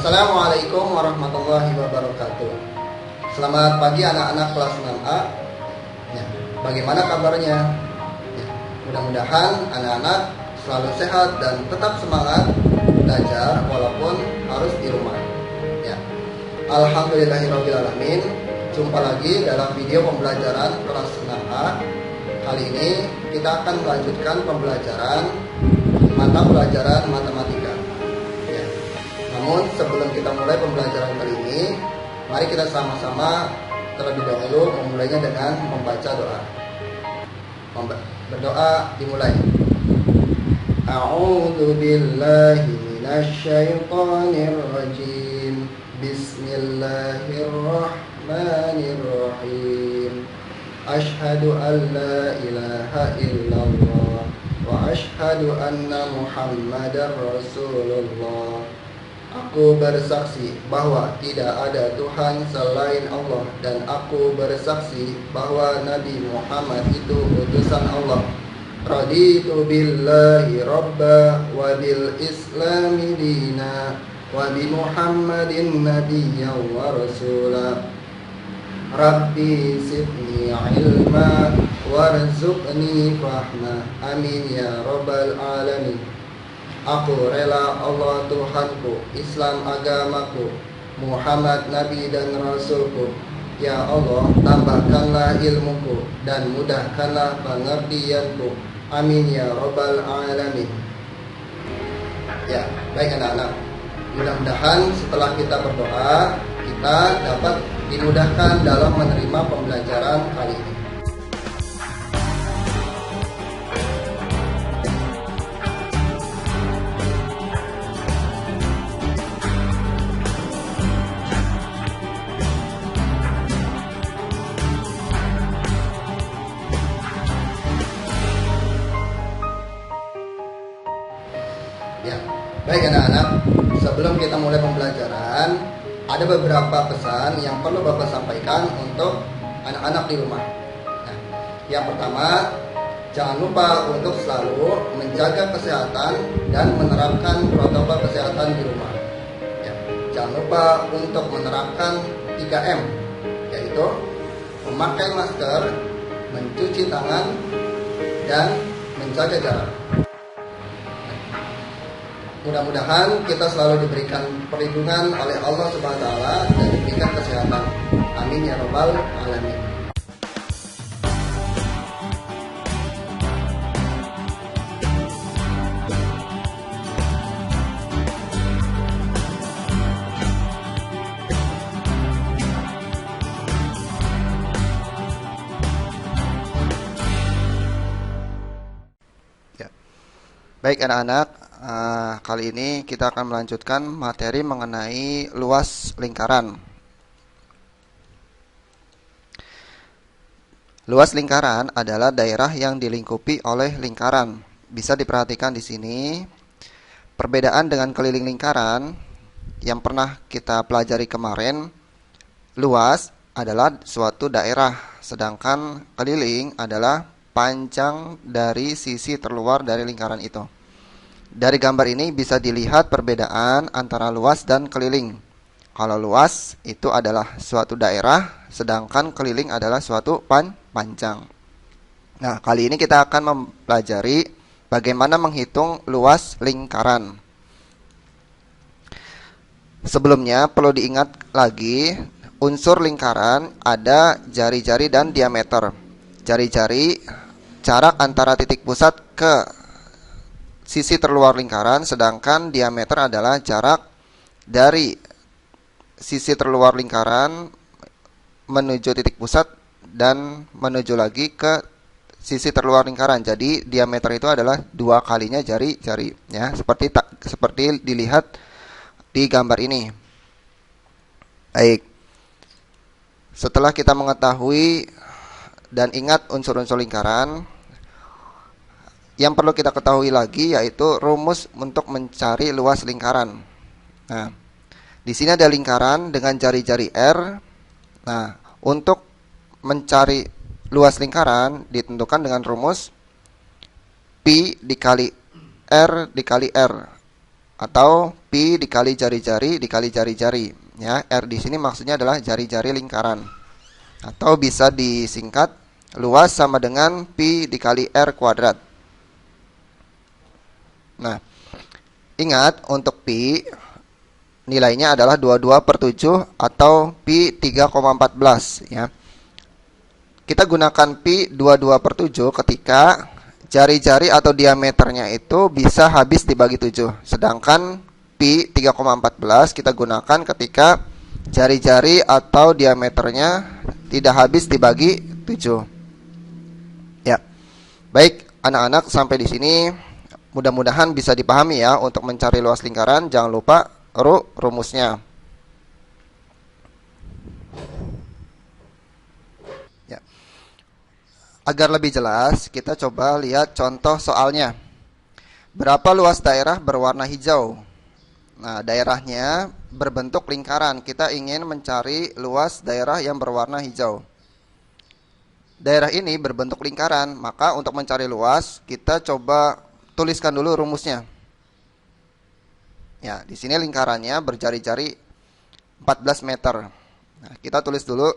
Assalamualaikum warahmatullahi wabarakatuh. Selamat pagi anak-anak kelas 6A. Ya, bagaimana kabarnya? Ya, mudah-mudahan anak-anak selalu sehat dan tetap semangat belajar walaupun harus di rumah. Ya. Alhamdulillahirobbilalamin. Jumpa lagi dalam video pembelajaran kelas 6A. Kali ini kita akan melanjutkan pembelajaran mata pelajaran matematika. Namun sebelum kita mulai pembelajaran kali ini, mari kita sama-sama terlebih dahulu memulainya dengan membaca doa. Berdoa dimulai. A'udzu billahi minasy syaithanir rajim. Bismillahirrahmanirrahim. Asyhadu an la ilaha illallah wa asyhadu anna Muhammadar Rasulullah. Aku bersaksi bahwa tidak ada Tuhan selain Allah, dan aku bersaksi bahwa Nabi Muhammad itu utusan Allah. Raditu billahi rabba wa bil islami dina wa bi Muhammadin nabiyya wa rasula. Rabbi zidni ilma warzuqni fahma. Amin ya rabbal alamin. Aku rela Allah Tuhanku, Islam agamaku, Muhammad Nabi dan Rasulku. Ya Allah, tambahkanlah ilmuku dan mudahkanlah pengertianku. Amin ya rabbal alamin. Ya, baik anak-anak. Mudah-mudahan setelah kita berdoa, kita dapat dimudahkan dalam menerima pembelajaran kali ini. Ya, baik anak-anak, sebelum kita mulai pembelajaran, ada beberapa pesan yang perlu Bapak sampaikan untuk anak-anak di rumah. Nah, yang pertama, jangan lupa untuk selalu menjaga kesehatan dan menerapkan protokol kesehatan di rumah. Ya, jangan lupa untuk menerapkan 3M, yaitu memakai masker, mencuci tangan, dan menjaga jarak. Mudah-mudahan kita selalu diberikan perlindungan oleh Allah Subhanahu wa taala dan diberikan kesehatan. Amin ya rabbal alamin. Ya. Baik anak-anak, kali ini kita akan melanjutkan materi mengenai luas lingkaran. Luas lingkaran adalah daerah yang dilingkupi oleh lingkaran. Bisa diperhatikan di sini perbedaan dengan keliling lingkaran yang pernah kita pelajari kemarin. Luas adalah suatu daerah, sedangkan keliling adalah panjang dari sisi terluar dari lingkaran itu. Dari gambar ini bisa dilihat perbedaan antara luas dan keliling. Kalau luas itu adalah suatu daerah, sedangkan keliling adalah suatu panjang. Nah, kali ini kita akan mempelajari bagaimana menghitung luas lingkaran. Sebelumnya perlu diingat lagi, unsur lingkaran ada jari-jari dan diameter. Jari-jari jarak antara titik pusat ke sisi terluar lingkaran, sedangkan diameter adalah jarak dari sisi terluar lingkaran menuju titik pusat dan menuju lagi ke sisi terluar lingkaran. Jadi diameter itu adalah 2 kalinya jari-jari, ya, seperti dilihat di gambar ini. Baik. Setelah kita mengetahui dan ingat unsur-unsur lingkaran, yang perlu kita ketahui lagi yaitu rumus untuk mencari luas lingkaran. Nah, di sini ada lingkaran dengan jari-jari R. Nah, untuk mencari luas lingkaran ditentukan dengan rumus Pi dikali R dikali R atau pi dikali jari-jari dikali jari-jari. Ya, R di sini maksudnya adalah jari-jari lingkaran. Atau bisa disingkat luas sama dengan pi dikali R kuadrat. Nah, ingat untuk pi nilainya adalah 22/7 atau pi 3,14 ya. Kita gunakan pi 22/7 ketika jari-jari atau diameternya itu bisa habis dibagi 7. Sedangkan pi 3,14 kita gunakan ketika jari-jari atau diameternya tidak habis dibagi 7. Ya. Baik, anak-anak, sampai di sini mudah-mudahan bisa dipahami ya. Untuk mencari luas lingkaran jangan lupa rumusnya. Ya. Agar lebih jelas, kita coba lihat contoh soalnya. Berapa luas daerah berwarna hijau? Nah, daerahnya berbentuk lingkaran. Kita ingin mencari luas daerah yang berwarna hijau. Daerah ini berbentuk lingkaran, maka untuk mencari luas, kita coba tuliskan dulu rumusnya. Ya, di sini lingkarannya berjari-jari 14 meter. Nah, kita tulis dulu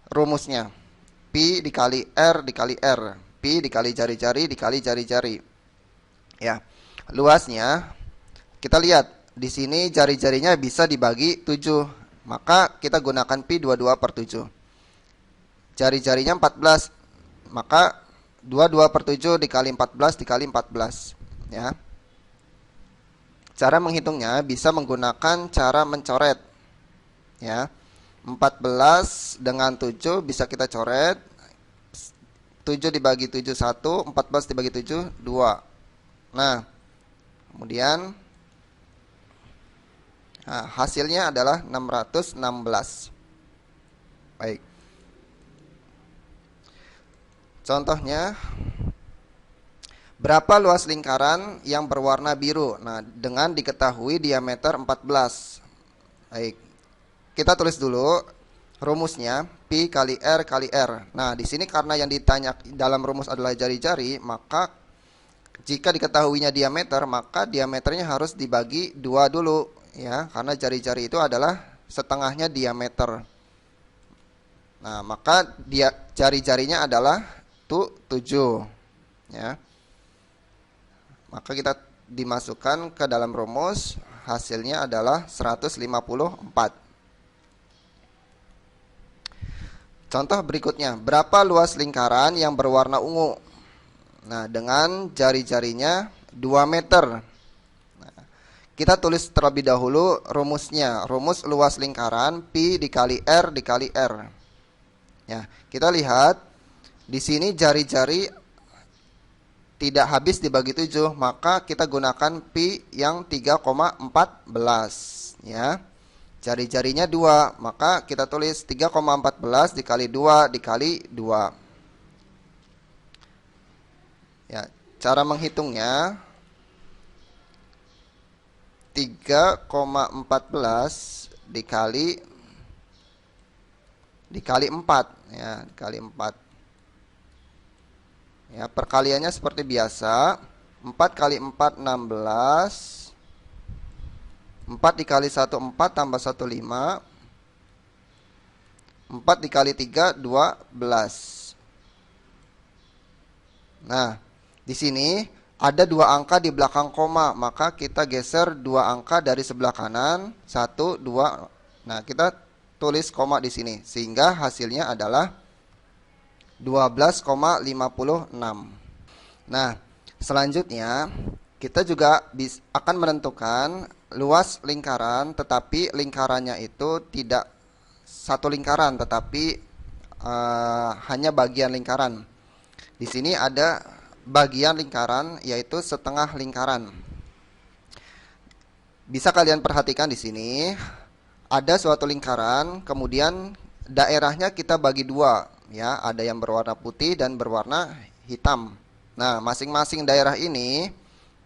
rumusnya. Pi dikali R dikali R. Pi dikali jari-jari dikali jari-jari. Ya. Luasnya kita lihat di sini jari-jarinya bisa dibagi 7. Maka kita gunakan pi 22/7. Jari-jarinya 14. Maka 22/7 dikali 14 dikali 14, ya. Cara menghitungnya bisa menggunakan cara mencoret. Ya. 14 dengan 7 bisa kita coret. 7 dibagi 7 1, 14 dibagi 7 2. Nah, kemudian hasilnya adalah 616. Baik. Contohnya, berapa luas lingkaran yang berwarna biru? Nah, dengan diketahui diameter 14. Baik. Kita tulis dulu rumusnya, pi kali R kali R. Nah, di sini karena yang ditanya dalam rumus adalah jari-jari, maka jika diketahuinya diameter, maka diameternya harus dibagi 2 dulu, ya, karena jari-jari itu adalah setengahnya diameter. Nah, maka jari-jarinya adalah 7, ya. Maka kita dimasukkan ke dalam rumus, hasilnya adalah 154. Contoh berikutnya, berapa luas lingkaran yang berwarna ungu? Nah, dengan jari-jarinya 2 meter. Nah, kita tulis terlebih dahulu rumusnya. Rumus luas lingkaran pi dikali R dikali R. Ya, kita lihat di sini jari-jari tidak habis dibagi 7, maka kita gunakan pi yang 3,14, ya. Jari-jarinya 2, maka kita tulis 3,14 dikali 2 dikali 2. Ya, cara menghitungnya 3,14 dikali 4, ya, dikali 4. Ya, perkaliannya seperti biasa. 4 kali 4 16. 4 dikali 1 4 tambah 1 5. 4 dikali 3 12. Nah, di sini ada 2 angka di belakang koma, maka kita geser 2 angka dari sebelah kanan, 1 2. Nah, kita tulis koma di sini sehingga hasilnya adalah 12,56. Nah, selanjutnya kita juga akan menentukan luas lingkaran, tetapi lingkarannya itu tidak satu lingkaran, tetapi hanya bagian lingkaran. Di sini ada bagian lingkaran, yaitu setengah lingkaran. Bisa kalian perhatikan di sini ada suatu lingkaran, kemudian daerahnya kita bagi 2, ya. Ada yang berwarna putih dan berwarna hitam. Nah, masing-masing daerah ini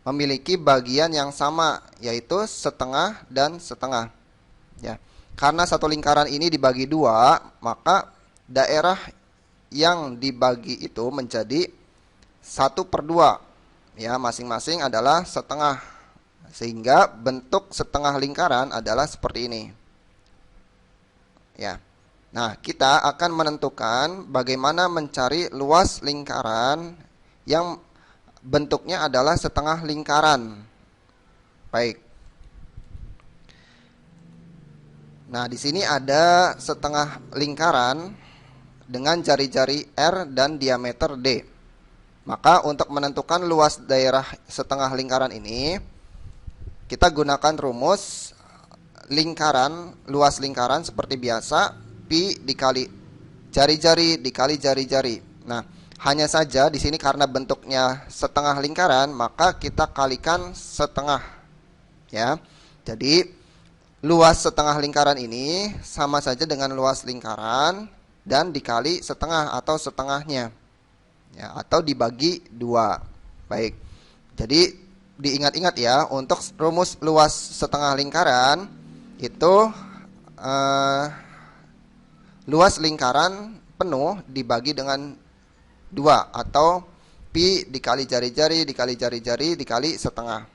memiliki bagian yang sama, yaitu setengah dan setengah, ya. Karena satu lingkaran ini dibagi 2, maka daerah yang dibagi itu menjadi 1/2, ya. Masing-masing adalah setengah. Sehingga bentuk setengah lingkaran adalah seperti ini. Ya. Nah, kita akan menentukan bagaimana mencari luas lingkaran yang bentuknya adalah setengah lingkaran. Baik. Nah, di sini ada setengah lingkaran dengan jari-jari R dan diameter D. Maka untuk menentukan luas daerah setengah lingkaran ini, kita gunakan rumus lingkaran, luas lingkaran seperti biasa, pi dikali jari-jari dikali jari-jari. Nah, hanya saja di sini karena bentuknya setengah lingkaran, maka kita kalikan setengah. Ya. Jadi, luas setengah lingkaran ini sama saja dengan luas lingkaran dan dikali setengah atau setengahnya. Ya, atau dibagi 2. Baik. Jadi, diingat-ingat ya, untuk rumus luas setengah lingkaran itu luas lingkaran penuh dibagi dengan 2 atau pi dikali jari-jari dikali jari-jari dikali setengah.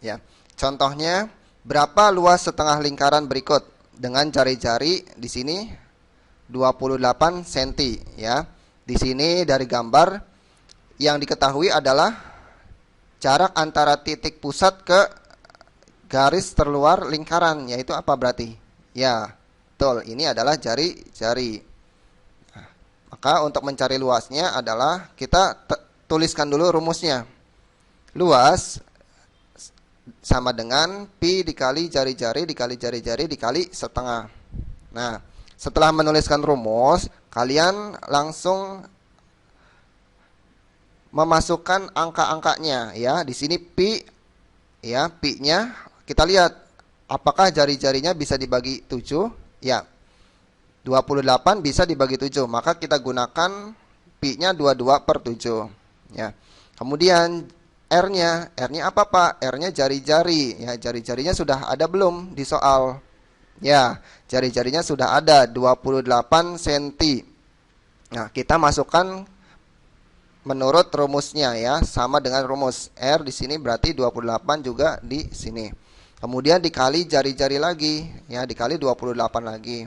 Ya. Contohnya, berapa luas setengah lingkaran berikut dengan jari-jari di sini 28 cm ya. Di sini dari gambar yang diketahui adalah jarak antara titik pusat ke garis terluar lingkaran, yaitu apa berarti? Ya, betul. Ini adalah jari-jari. Nah, maka untuk mencari luasnya adalah kita tuliskan dulu rumusnya. Luas sama dengan pi dikali jari-jari dikali jari-jari dikali setengah. Nah, setelah menuliskan rumus, kalian langsung memasukkan angka-angkanya ya. Di sini pi ya, pi-nya kita lihat apakah jari-jarinya bisa dibagi 7? Ya. 28 bisa dibagi 7, maka kita gunakan pi-nya 22/7 ya. Kemudian R-nya apa Pak? R-nya jari-jari ya, jari-jarinya sudah ada belum di soal? Ya, jari-jarinya sudah ada 28 cm. Nah, kita masukkan menurut rumusnya ya, sama dengan rumus R di sini berarti 28 juga di sini. Kemudian dikali jari-jari lagi ya, dikali 28 lagi.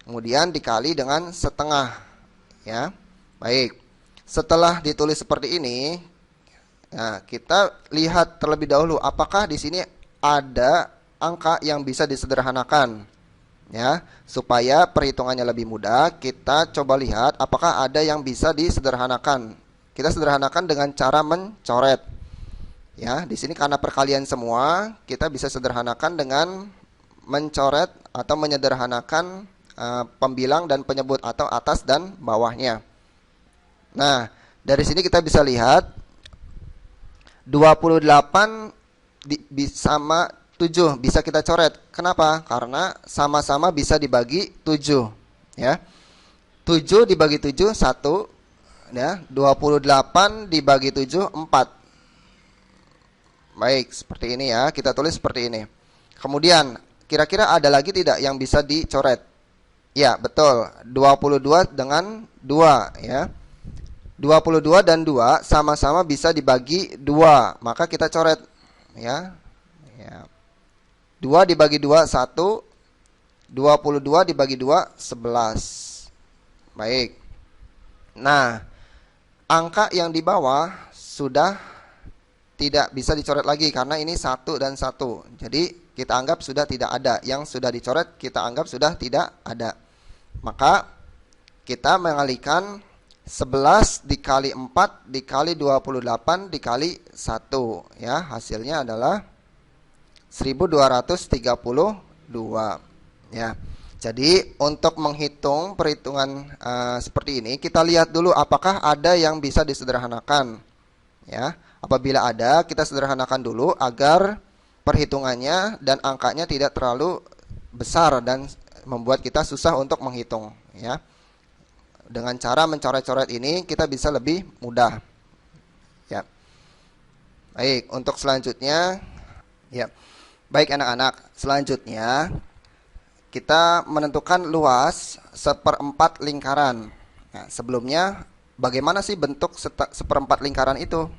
Kemudian dikali dengan setengah ya. Baik. Setelah ditulis seperti ini, nah, kita lihat terlebih dahulu apakah di sini ada angka yang bisa disederhanakan. Ya, supaya perhitungannya lebih mudah, kita coba lihat apakah ada yang bisa disederhanakan. Kita sederhanakan dengan cara mencoret. Ya, di sini karena perkalian semua, kita bisa sederhanakan dengan mencoret atau menyederhanakan pembilang dan penyebut atau atas dan bawahnya. Nah, dari sini kita bisa lihat 28 sama 7 bisa kita coret. Kenapa? Karena sama-sama bisa dibagi 7, ya. 7 dibagi 7 1 ya, 28 dibagi 7 4. Baik, seperti ini ya. Kita tulis seperti ini. Kemudian, kira-kira ada lagi tidak yang bisa dicoret? Ya, betul. 22 dengan 2 ya. 22 dan 2 sama-sama bisa dibagi 2. Maka kita coret ya. Ya. 2 dibagi 2 1. 22 dibagi 2 11. Baik. Nah, angka yang di bawah sudah tidak bisa dicoret lagi karena ini 1 dan 1. Jadi kita anggap sudah tidak ada. Yang sudah dicoret kita anggap sudah tidak ada. Maka kita mengalihkan 11 dikali 4 dikali 28 dikali 1 ya. Hasilnya adalah 1232 ya. Jadi untuk menghitung perhitungan seperti ini, kita lihat dulu apakah ada yang bisa disederhanakan ya. Apabila ada, kita sederhanakan dulu agar perhitungannya dan angkanya tidak terlalu besar dan membuat kita susah untuk menghitung ya. Dengan cara mencoret-coret ini kita bisa lebih mudah. Ya. Baik, untuk selanjutnya ya. Baik anak-anak, selanjutnya kita menentukan luas 1/4 lingkaran. Nah, sebelumnya bagaimana sih bentuk 1/4 lingkaran itu?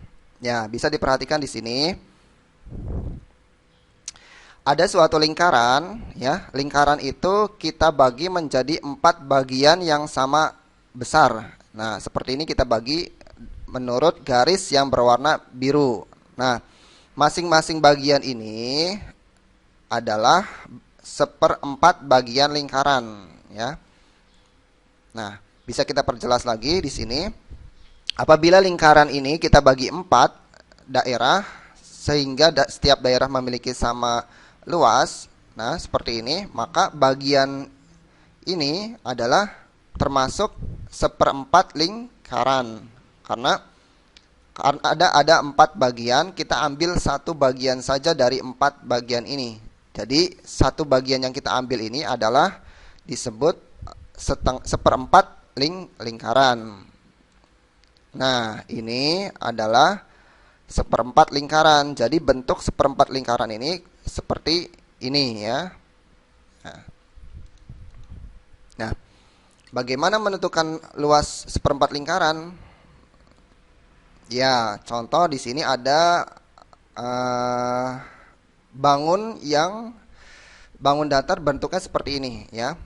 Ya, bisa diperhatikan di sini. Ada suatu lingkaran, ya. Lingkaran itu kita bagi menjadi 4 bagian yang sama besar. Nah, seperti ini kita bagi menurut garis yang berwarna biru. Nah, masing-masing bagian ini adalah seperempat bagian lingkaran, ya. Nah, bisa kita perjelas lagi di sini. Apabila lingkaran ini kita bagi 4 daerah, sehingga setiap daerah memiliki sama luas, nah seperti ini, maka bagian ini adalah termasuk seperempat lingkaran. Karena ada 4 bagian, kita ambil satu bagian saja dari 4 bagian ini. Jadi satu bagian yang kita ambil ini adalah disebut seperempat lingkaran. Nah, ini adalah seperempat lingkaran. Jadi bentuk seperempat lingkaran ini seperti ini, ya. Nah, bagaimana menentukan luas seperempat lingkaran? Ya, contoh di sini ada bangun datar bentuknya seperti ini, ya.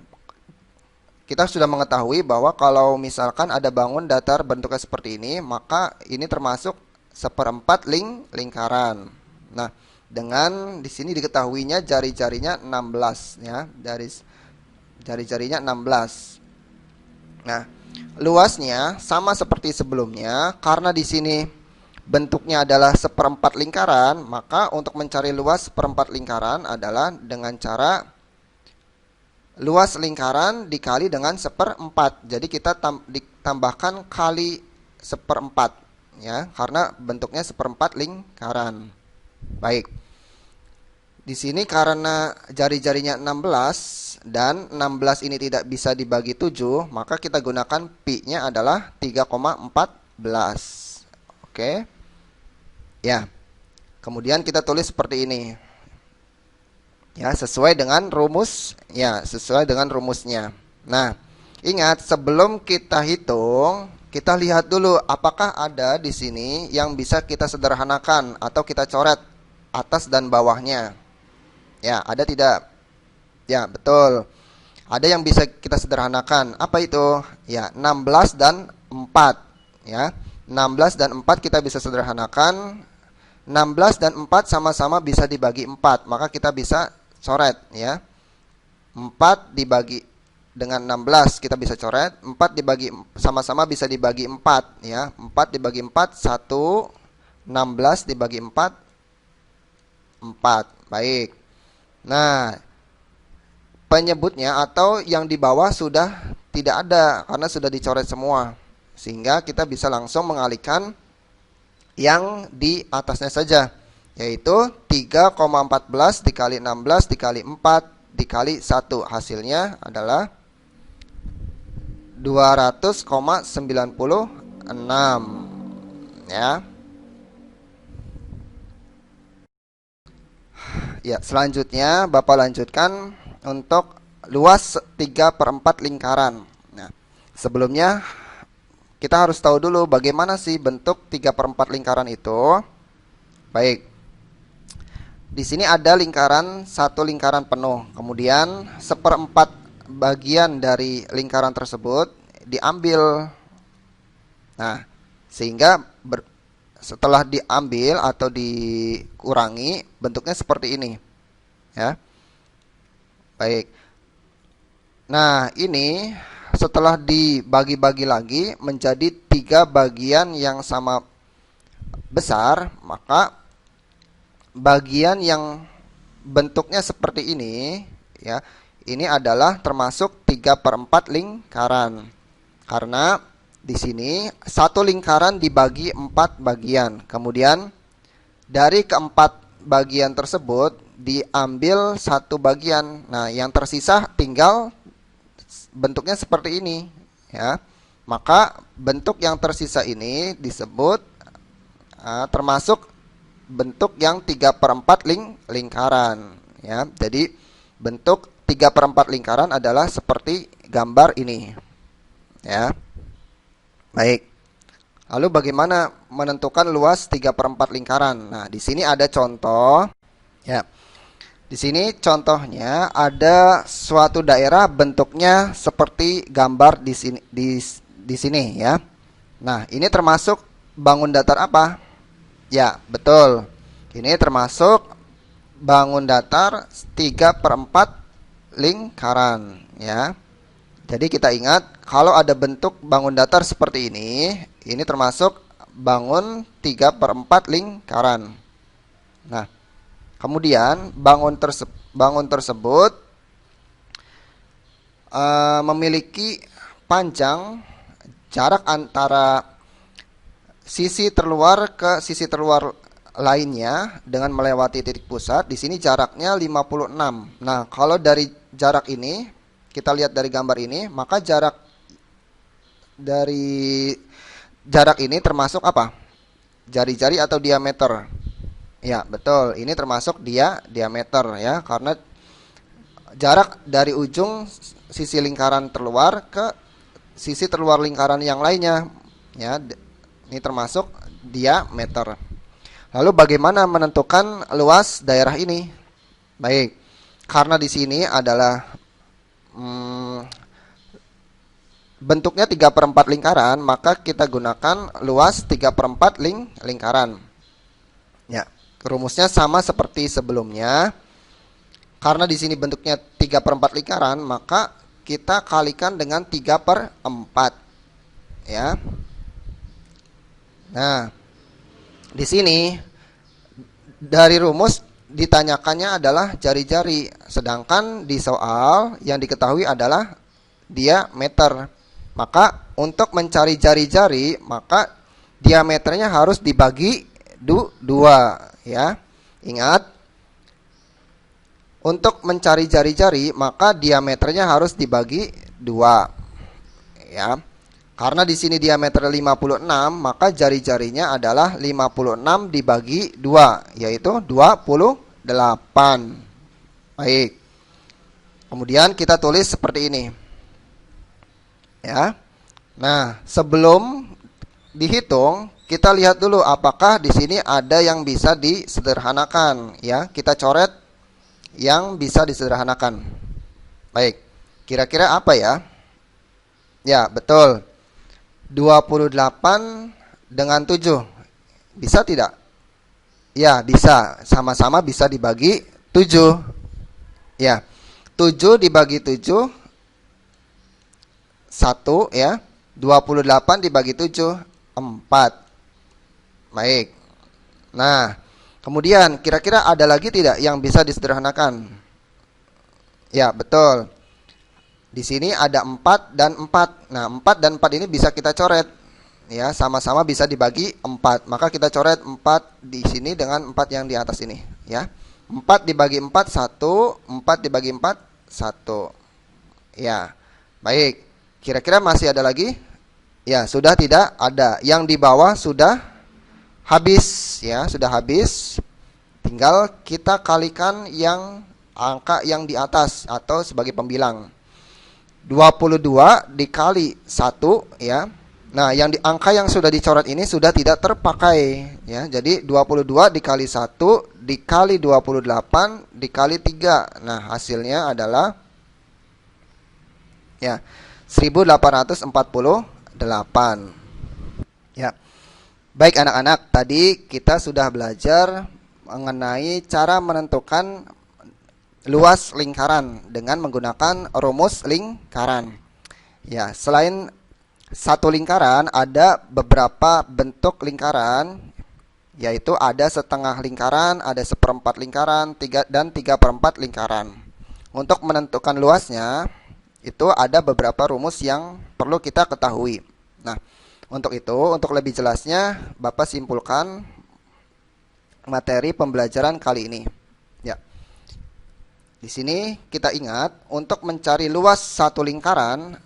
Kita sudah mengetahui bahwa kalau misalkan ada bangun datar bentuknya seperti ini, maka ini termasuk seperempat lingkaran. Nah, dengan di sini diketahuinya jari-jarinya 16, ya, dari jari-jarinya 16. Nah, luasnya sama seperti sebelumnya, karena di sini bentuknya adalah seperempat lingkaran, maka untuk mencari luas seperempat lingkaran adalah dengan cara luas lingkaran dikali dengan seperempat. Jadi kita ditambahkan kali seperempat, ya, karena bentuknya seperempat lingkaran. Baik. Di sini karena jari-jarinya 16 dan 16 ini tidak bisa dibagi 7, maka kita gunakan pi-nya adalah 3,14. Oke. Ya. Kemudian kita tulis seperti ini. Ya, sesuai dengan rumusnya. Nah, ingat sebelum kita hitung, kita lihat dulu apakah ada di sini yang bisa kita sederhanakan atau kita coret atas dan bawahnya. Ya, ada tidak? Ya, betul. Ada yang bisa kita sederhanakan. Apa itu? Ya, 16 dan 4, ya. 16 dan 4 kita bisa sederhanakan. 16 dan 4 sama-sama bisa dibagi 4, maka kita bisa coret, ya. 4 dibagi dengan 16 kita bisa coret. 4 dibagi sama-sama bisa dibagi 4, ya. 4 dibagi 4 1, 16 dibagi 4 4. Baik. Nah, penyebutnya atau yang di bawah sudah tidak ada karena sudah dicoret semua. Sehingga kita bisa langsung mengalihkan yang di atasnya saja, yaitu 3,14 dikali 16 dikali 4 dikali 1. Hasilnya adalah 200,96, ya. Ya, selanjutnya Bapak lanjutkan untuk luas 3/4 lingkaran. Nah, sebelumnya kita harus tahu dulu bagaimana sih bentuk 3/4 lingkaran itu. Baik. Di sini ada satu lingkaran penuh. Kemudian seperempat bagian dari lingkaran tersebut diambil. Nah, sehingga setelah diambil atau dikurangi bentuknya seperti ini, ya. Baik. Nah, ini setelah dibagi-bagi lagi menjadi 3 bagian yang sama besar, maka bagian yang bentuknya seperti ini, ya, ini adalah termasuk 3/4 lingkaran. Karena di sini satu lingkaran dibagi 4 bagian. Kemudian dari keempat bagian tersebut diambil satu bagian. Nah, yang tersisa tinggal bentuknya seperti ini, ya. Maka bentuk yang tersisa ini disebut termasuk bentuk yang 3/4 lingkaran, ya. Jadi bentuk 3/4 lingkaran adalah seperti gambar ini, ya. Baik. Lalu bagaimana menentukan luas 3/4 lingkaran? Nah, di sini ada contoh. Ya. Di sini contohnya ada suatu daerah bentuknya seperti gambar di sini ya. Nah, ini termasuk bangun datar apa? Ya, betul. Ini termasuk bangun datar 3/4 lingkaran ya. Jadi kita ingat kalau ada bentuk bangun datar seperti ini termasuk bangun 3/4 lingkaran. Nah, kemudian bangun tersebut memiliki panjang jarak antara sisi terluar ke sisi terluar lainnya dengan melewati titik pusat. Di sini jaraknya 56. Nah, kalau dari jarak ini kita lihat dari gambar ini, maka dari jarak ini termasuk apa? Jari-jari atau diameter? Ya, betul. Ini termasuk diameter ya, karena jarak dari ujung sisi lingkaran terluar ke sisi terluar lingkaran yang lainnya. Ya, ini termasuk diameter. Lalu bagaimana menentukan luas daerah ini? Baik, karena di sini adalah bentuknya 3/4 lingkaran, maka kita gunakan luas 3/4 lingkaran. Ya, rumusnya sama seperti sebelumnya. Karena di sini bentuknya 3/4 lingkaran, maka kita kalikan dengan 3/4. Ya. Nah, di sini dari rumus ditanyakannya adalah jari-jari, sedangkan di soal yang diketahui adalah diameter. Maka untuk mencari jari-jari, maka diameternya harus dibagi 2 ya. Ingat, untuk mencari jari-jari maka diameternya harus dibagi 2 ya. Karena di sini diameter 56, maka jari-jarinya adalah 56 dibagi 2, yaitu 28. Baik. Kemudian kita tulis seperti ini. Ya. Nah, sebelum dihitung, kita lihat dulu apakah di sini ada yang bisa disederhanakan, ya. Kita coret yang bisa disederhanakan. Baik. Kira-kira apa ya? Ya, betul. 28 dengan 7. Bisa tidak? Ya, bisa. Sama-sama bisa dibagi 7. Ya. 7 dibagi 7 1 ya. 28 dibagi 7 4. Baik. Nah, kemudian kira-kira ada lagi tidak yang bisa disederhanakan? Ya, betul. Di sini ada 4 dan 4. Nah, 4 dan 4 ini bisa kita coret. Ya, sama-sama bisa dibagi 4. Maka kita coret 4 di sini dengan 4 yang di atas ini, ya. 4 dibagi 4 1, 4 dibagi 4 1. Ya. Baik. Kira-kira masih ada lagi? Ya, sudah tidak ada. Yang di bawah sudah habis, ya, sudah habis. Tinggal kita kalikan yang angka yang di atas atau sebagai pembilang. 22 dikali 1 ya. Nah, angka yang sudah dicoret ini sudah tidak terpakai ya. Jadi 22 dikali 1 dikali 28 dikali 3. Nah, hasilnya adalah ya 1848. Ya. Baik anak-anak, tadi kita sudah belajar mengenai cara menentukan luas lingkaran dengan menggunakan rumus lingkaran. Ya, selain satu lingkaran, ada beberapa bentuk lingkaran, yaitu ada setengah lingkaran, ada seperempat lingkaran, 3/4 lingkaran. Untuk menentukan luasnya, itu ada beberapa rumus yang perlu kita ketahui. Nah, untuk itu, untuk lebih jelasnya, Bapak simpulkan materi pembelajaran kali ini. Ya. Di sini kita ingat, untuk mencari luas satu lingkaran,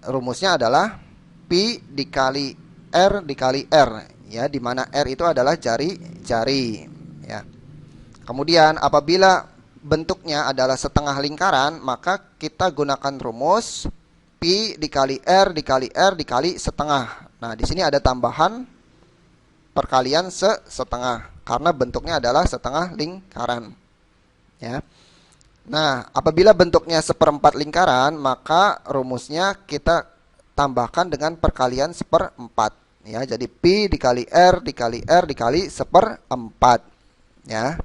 rumusnya adalah pi dikali r dikali r, ya, di mana r itu adalah jari-jari, ya. Kemudian apabila bentuknya adalah setengah lingkaran, maka kita gunakan rumus pi dikali r dikali r dikali setengah. Nah, di sini ada tambahan perkalian setengah karena bentuknya adalah setengah lingkaran. Ya. Nah, apabila bentuknya seperempat lingkaran, maka rumusnya kita tambahkan dengan perkalian seperempat. Ya, jadi pi dikali r dikali seperempat. Ya,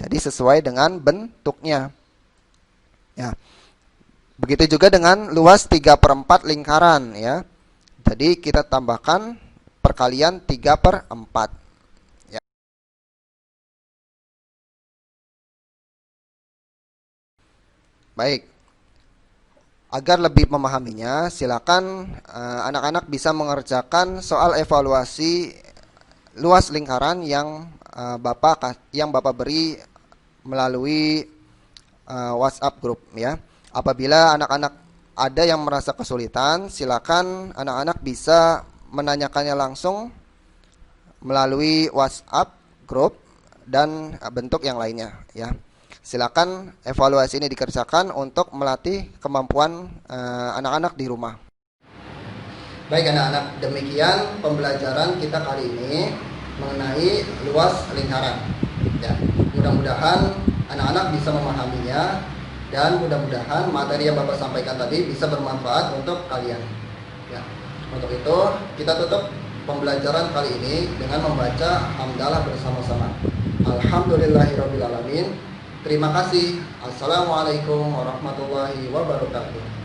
jadi sesuai dengan bentuknya. Ya, begitu juga dengan luas 3/4 lingkaran. Ya, jadi kita tambahkan perkalian 3/4. Ya. Baik. Agar lebih memahaminya, silakan anak-anak bisa mengerjakan soal evaluasi luas lingkaran yang Bapak beri melalui WhatsApp grup ya. Apabila anak-anak ada yang merasa kesulitan, silakan anak-anak bisa menanyakannya langsung melalui WhatsApp grup dan bentuk yang lainnya ya. Silakan evaluasi ini dikerjakan untuk melatih kemampuan anak-anak di rumah. Baik anak-anak, demikian pembelajaran kita kali ini mengenai luas lingkaran. Ya, mudah-mudahan anak-anak bisa memahaminya dan mudah-mudahan materi yang Bapak sampaikan tadi bisa bermanfaat untuk kalian. Ya, untuk itu kita tutup pembelajaran kali ini dengan membaca hamdalah bersama-sama. Alhamdulillahirobbilalamin. Terima kasih. Assalamualaikum warahmatullahi wabarakatuh.